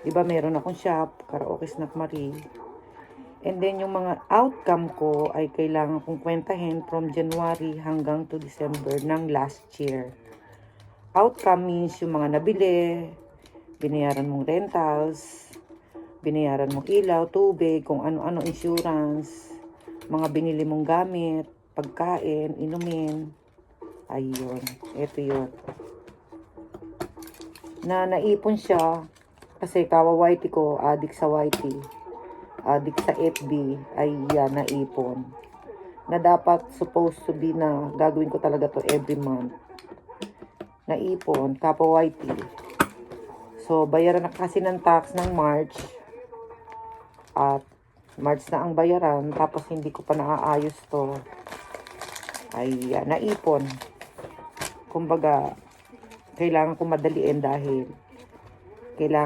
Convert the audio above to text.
Diba meron akong shop, Karaoke Snack Marie. And then yung mga outcome ko ay kailangan kong kwentahin from January hanggang to December ng last year. Outcome means yung mga nabili, binayaran mong rentals, binayaran mong ilaw, tubig, kung ano-ano, insurance, mga binili mong gamit, pagkain, inumin. Ayun, ito yun. Naipon siya kasi kawa-YT ko, addict sa YT, addict sa FB, ay yan, naipon. Na dapat supposed to be na gagawin ko talaga to every month. Naipon, kapwa YT. So, bayaran na kasi ng tax ng March. At March na ang bayaran, tapos hindi ko pa naaayos to. Ay, naipon. Kumbaga, kailangan ko madaliin dahil kailangan